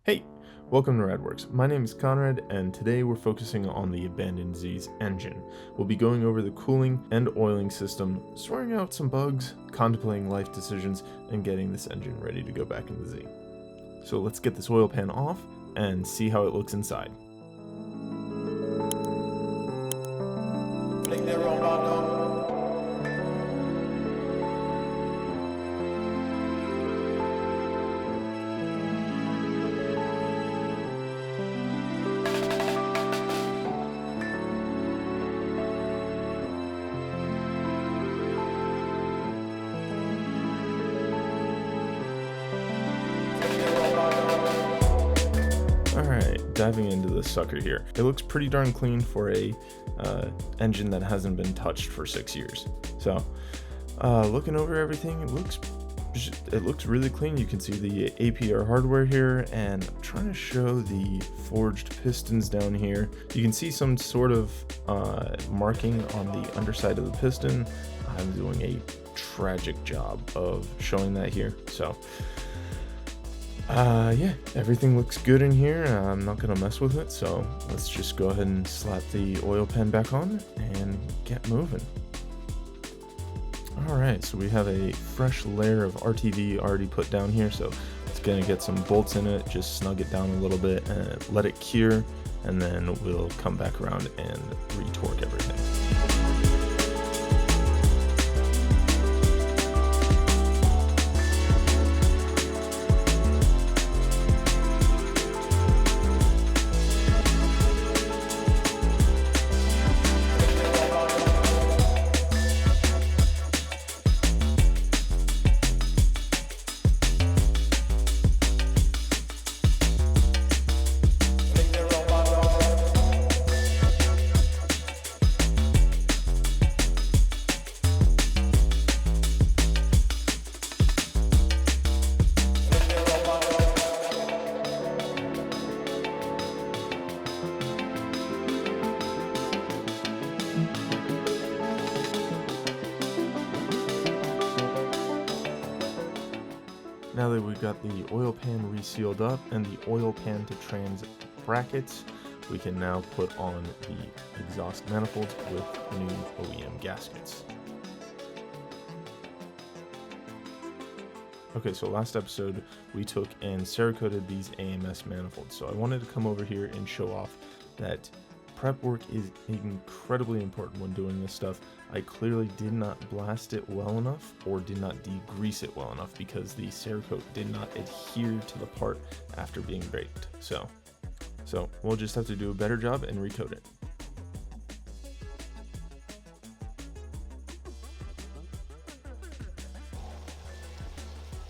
Hey, welcome to Radworks. My name is Conrad, and today we're focusing on the Abandoned Z's engine. We'll be going over the cooling and oiling system, sorting out some bugs, contemplating life decisions, and getting this engine ready to go back in the Z. So let's get this oil pan off and see how it looks inside. Take that robot. Alright, diving into this sucker here. It looks pretty darn clean for a engine that hasn't been touched for 6 years. So, looking over everything, it looks really clean. You can see the APR hardware here, and I'm trying to show the forged pistons down here. You can see some sort of marking on the underside of the piston. I'm doing a tragic job of showing that here. So, yeah, everything looks good in here. I'm not gonna mess with it, so let's just go ahead and slap the oil pan back on and get moving. Alright, so we have a fresh layer of RTV already put down here, so it's gonna get some bolts in it, just snug it down a little bit and let it cure, and then we'll come back around and retorque everything. Now that we've got the oil pan resealed up and the oil pan to trans brackets, we can now put on the exhaust manifolds with new OEM gaskets. Okay, so last episode we took and Cerakoted these AMS manifolds, so I wanted to come over here and show off that prep work is incredibly important when doing this stuff. I clearly did not blast it well enough or did not degrease it well enough because the Cerakote did not adhere to the part after being baked. So we'll just have to do a better job and recoat it.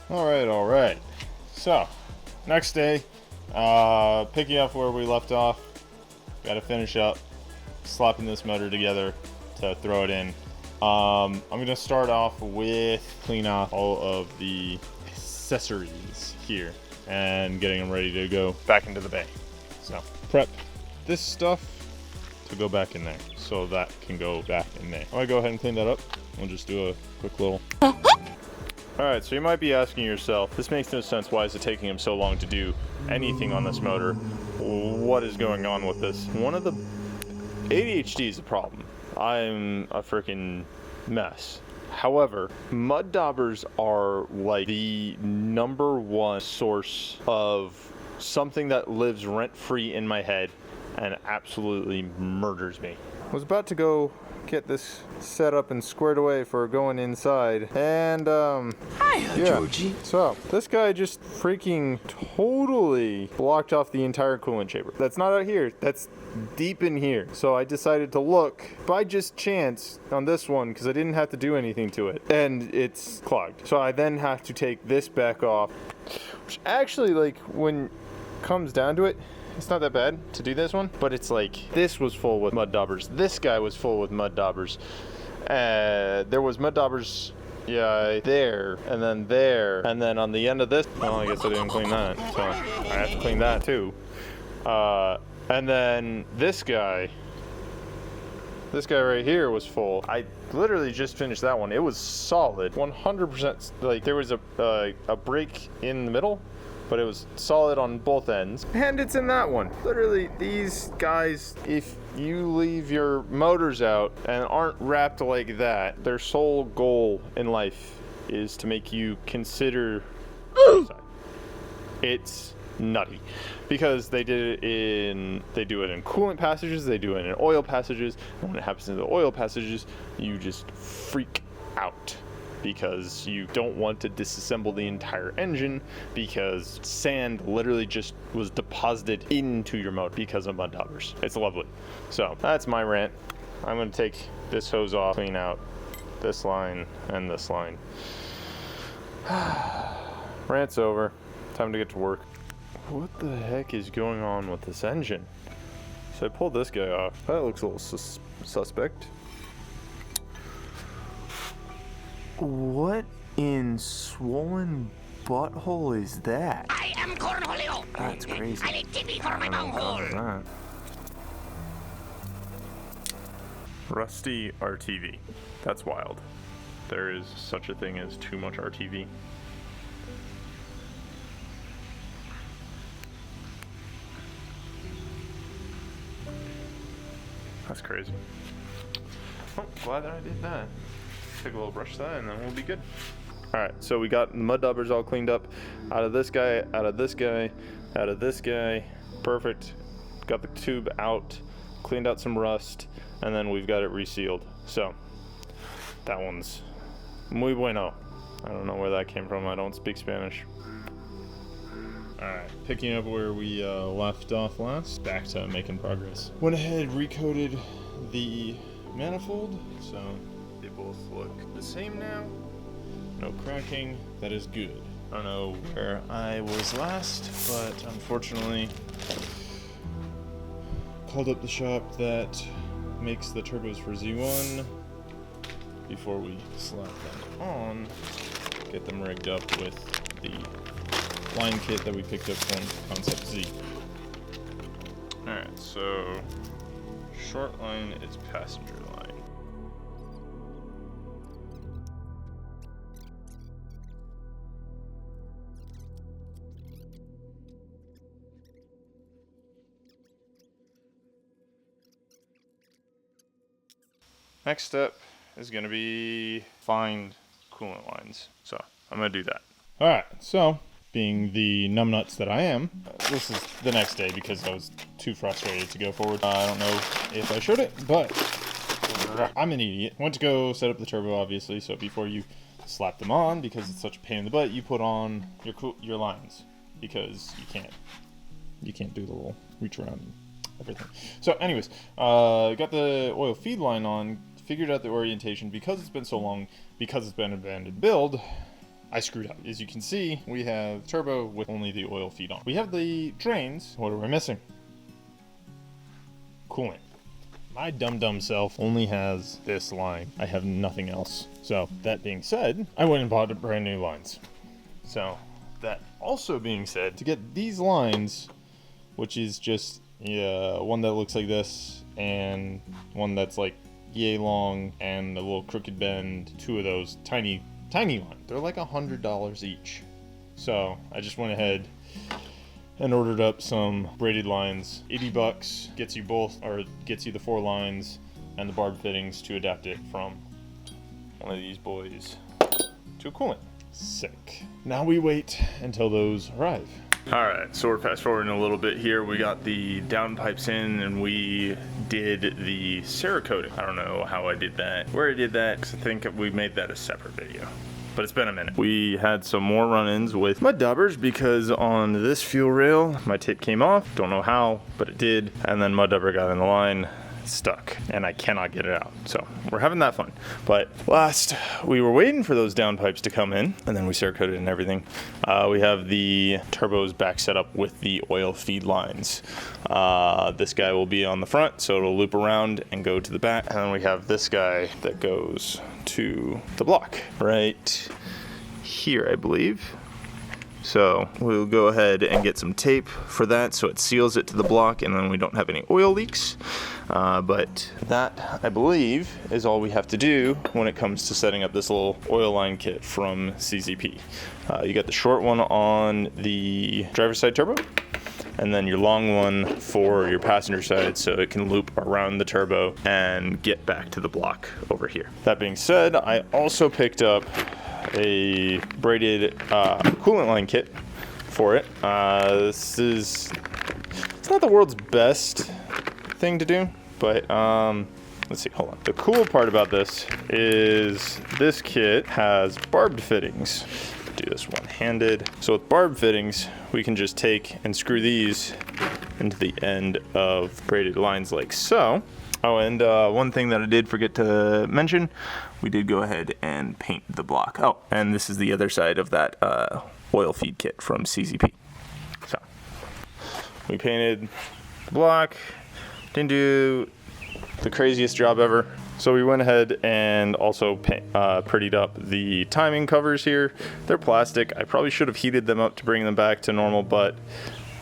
All right. So, next day, picking up where we left off. Got to finish up slapping this motor together to throw it in. I'm going to start off with clean off all of the accessories here and getting them ready to go back into the bay. So prep this stuff to go back in there so that can go back in there. I'm going to go ahead and clean that up. We'll just do a quick little... Alright, so you might be asking yourself, this makes no sense, why is it taking him so long to do anything on this motor? What is going on with this? One of the... ADHD is a problem. I'm a freaking mess. However, mud daubers are like the #1 source of something that lives rent-free in my head and absolutely murders me. I was about to go get this set up and squared away for going inside, and Hiya, Georgie. so this guy just freaking totally blocked off the entire coolant chamber. That's not out here, that's deep in here. So I decided to look by just chance on this one because I didn't have to do anything to it, and it's clogged. So I then have to take this back off, which actually, like, when it comes down to it, it's not that bad to do this one, but it's like this was full with mud daubers. This guy was full with mud daubers. There was mud daubers, yeah, there, and then on the end of this. Well, I guess I didn't clean that, so I have to clean that too. And then this guy right here was full. I literally just finished that one. It was solid, 100%. Like there was a break in the middle, but it was solid on both ends. And it's in that one. Literally, these guys, if you leave your motors out and aren't wrapped like that, their sole goal in life is to make you consider it's nutty, because they do it in coolant passages, they do it in oil passages, and when it happens in the oil passages, you just freak out because you don't want to disassemble the entire engine because sand literally just was deposited into your motor because of mud daubers. It's lovely. So that's my rant. I'm going to take this hose off, clean out this line and this line. Rant's over. Time to get to work. What the heck is going on with this engine? So I pulled this guy off. That looks a little suspect. What in swollen butthole is that? I am Cornholio. That's crazy. I need TP for my bunghole. Rusty RTV. That's wild. There is such a thing as too much RTV. That's crazy. Oh, glad that I did that. Take a little brush to that and then we'll be good. Alright, so we got the mud daubers all cleaned up. Out of this guy, out of this guy, out of this guy. Perfect. Got the tube out, cleaned out some rust, and then we've got it resealed. So, that one's muy bueno. I don't know where that came from. I don't speak Spanish. Alright, picking up where we left off last, back to making progress. Went ahead, recoated the manifold, so they both look the same now. No cracking, that is good. I don't know where I was last, but unfortunately, called up the shop that makes the turbos for Z1 before we slap them on, get them rigged up with the line kit that we picked up from Concept Z. Alright, so short line is passenger line. Next step is going to be find coolant lines. So I'm going to do that. Alright, so being the numbnuts that I am, this is the next day because I was too frustrated to go forward. I don't know if I showed it, but I'm an idiot. Went to go set up the turbo, obviously, so before you slap them on, because it's such a pain in the butt, you put on your lines, because you can't do the little reach around and everything. So anyways, got the oil feed line on, figured out the orientation. Because it's been so long, because it's been an abandoned build, I screwed up. As you can see, we have turbo with only the oil feed on. We have the drains. What are we missing? Coolant. My dumb self only has this line. I have nothing else. So that being said, I went and bought brand new lines. So that also being said, to get these lines, which is just one that looks like this and one that's like yay long and a little crooked bend, two of those tiny line. They're like $100 each. So I just went ahead and ordered up some braided lines. 80 bucks gets you both, or gets you the 4 lines and the barb fittings to adapt it from one of these boys to a coolant. Sick. Now we wait until those arrive. Alright, so we're fast forwarding a little bit here. We got the downpipes in and we did the Cerakoting. I don't know how I did that, where I did that, because I think we made that a separate video. But it's been a minute. We had some more run-ins with mud daubers because on this fuel rail, my tape came off. Don't know how, but it did. And then mud dauber got in the line, stuck, and I cannot get it out. So we're having that fun. But last, we were waiting for those downpipes to come in, and then we Cerakoted and everything. We have the turbos back set up with the oil feed lines. This guy will be on the front, so it'll loop around and go to the back. And then we have this guy that goes to the block right here, I believe. So we'll go ahead and get some tape for that so it seals it to the block and then we don't have any oil leaks. But that, I believe, is all we have to do when it comes to setting up this little oil line kit from CZP. You got the short one on the driver's side turbo, and then your long one for your passenger side so it can loop around the turbo and get back to the block over here. That being said, I also picked up a braided coolant line kit for it. It's not the world's best thing to do, but let's see, hold on. The cool part about this is this kit has barbed fittings. Do this one-handed. So with barb fittings, we can just take and screw these into the end of braided lines like so. Oh, and one thing that I did forget to mention, we did go ahead and paint the block. Oh, and this is the other side of that oil feed kit from CZP. So we painted the block, didn't do the craziest job ever. So we went ahead and also prettied up the timing covers here. They're plastic. I probably should have heated them up to bring them back to normal, but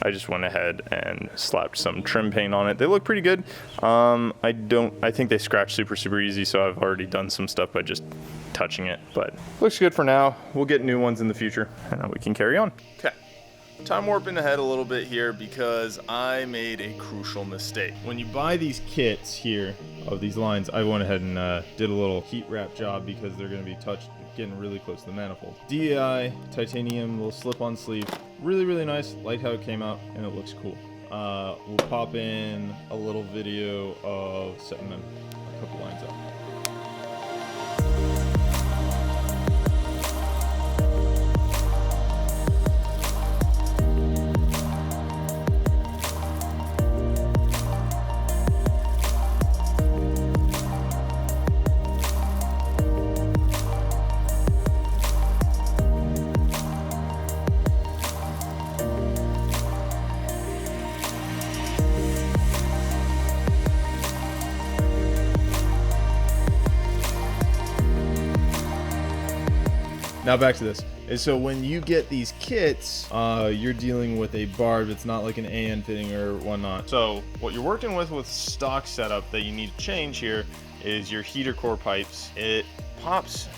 I just went ahead and slapped some trim paint on it. They look pretty good. I think they scratch super easy, so I've already done some stuff by just touching it, but looks good for now. We'll get new ones in the future and then we can carry on. Okay. Time warping ahead a little bit here because I made a crucial mistake. When you buy these kits here of these lines, I went ahead and did a little heat wrap job because they're going to be getting really close to the manifold. DEI, titanium, little slip-on sleeve. Really nice. Like how it came out, and it looks cool. We'll pop in a little video of setting them a couple lines up. Now back to this. And so when you get these kits, you're dealing with a barb. It's not like an AN fitting or whatnot. So what you're working with stock setup that you need to change here is your heater core pipes. It pops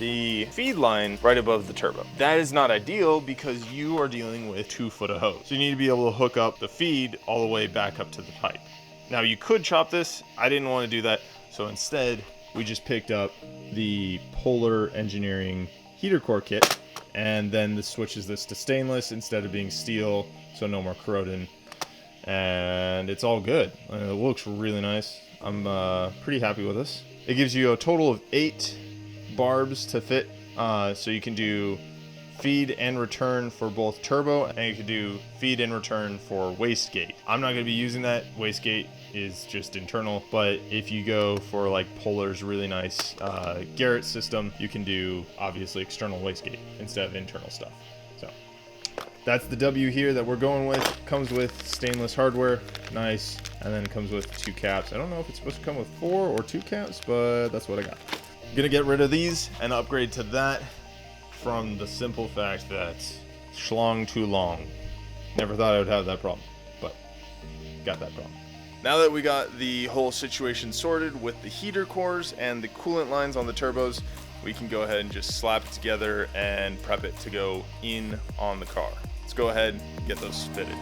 the feed line right above the turbo. That is not ideal because you are dealing with 2 foot of hose. So you need to be able to hook up the feed all the way back up to the pipe. Now you could chop this. I didn't want to do that. So instead, we just picked up the Polar Engineering heater core kit, and then this switches this to stainless instead of being steel, so no more corroding, and it's all good. It looks really nice. I'm pretty happy with this. It gives you a total of 8 barbs to fit, so you can do feed and return for both turbo, and you can do feed and return for wastegate. I'm not going to be using that. Wastegate is just internal, but if you go for like Polar's really nice Garrett system, you can do obviously external wastegate instead of internal stuff. So that's the W here that we're going with. Comes with stainless hardware, nice, and then it comes with 2 caps. I don't know if it's supposed to come with 4 or 2 caps, but that's what I got. I'm gonna get rid of these and upgrade to that from the simple fact that schlong too long. Never thought I would have that problem, but got that problem. Now that we got the whole situation sorted with the heater cores and the coolant lines on the turbos, we can go ahead and just slap it together and prep it to go in on the car. Let's go ahead and get those fitted.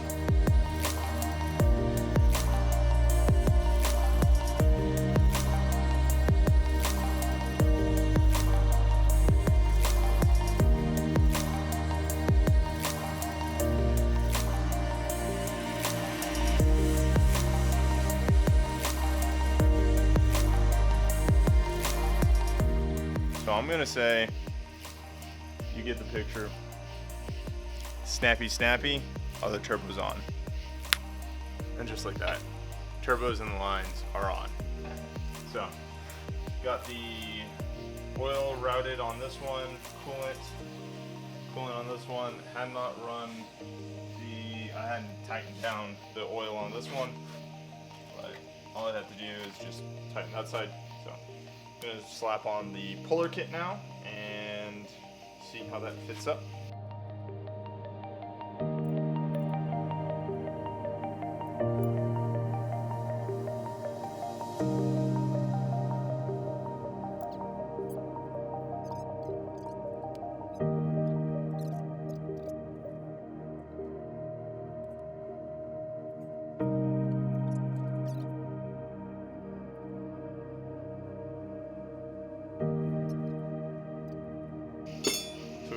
So I'm gonna say, you get the picture. Snappy, other turbo's on. And just like that, turbos and the lines are on. So, got the oil routed on this one, coolant on this one. Had not run I hadn't tightened down the oil on this one, but all I have to do is just tighten that side. So, I'm gonna slap on the Polar kit now and see how that fits up.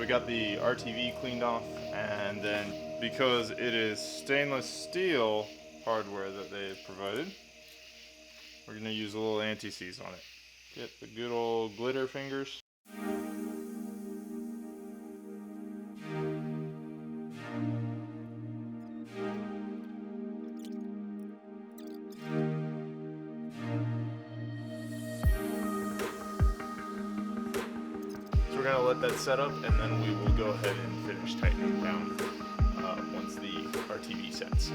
we got the RTV cleaned off, and then because it is stainless steel hardware that they have provided, we're going to use a little anti-seize on it. Get the good old glitter fingers. We're gonna let that set up, and then we will go ahead and finish tightening down once the RTV sets.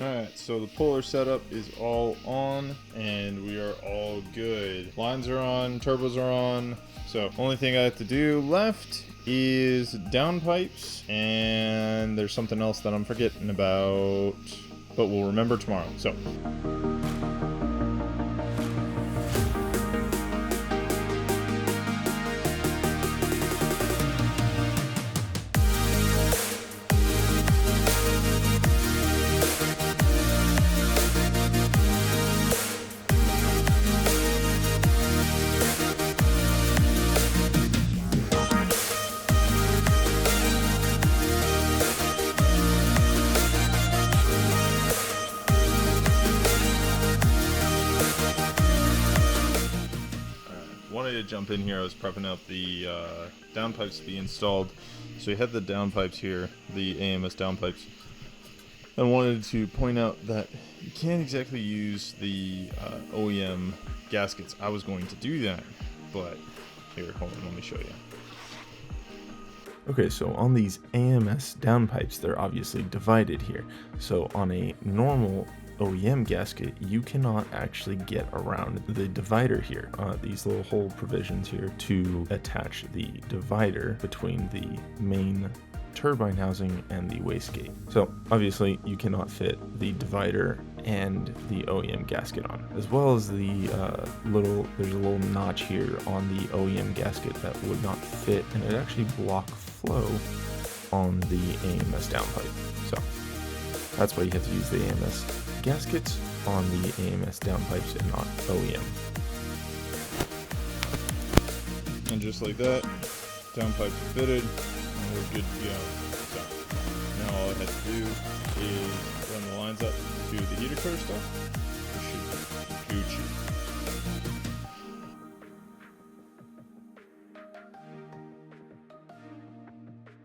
Alright, so the puller setup is all on, and we are all good. Lines are on, turbos are on, so only thing I have to do left is downpipes, and there's something else that I'm forgetting about, but we'll remember tomorrow. So. Wanted to jump in here. I was prepping up the downpipes to be installed. So we had the downpipes here, the AMS downpipes. I wanted to point out that you can't exactly use the OEM gaskets. I was going to do that, but here, hold on, let me show you. Okay, so on these AMS downpipes, they're obviously divided here. So on a normal OEM gasket, you cannot actually get around the divider here. These little hole provisions here to attach the divider between the main turbine housing and the wastegate. So obviously you cannot fit the divider and the OEM gasket on, as well as the there's a little notch here on the OEM gasket that would not fit, and it actually block flow on the AMS downpipe. So that's why you have to use the AMS gaskets on the AMS downpipes and not OEM. And just like that, downpipes are fitted, and we're good to go. So now all I have to do is run the lines up to the heater core stuff. We should be Gucci.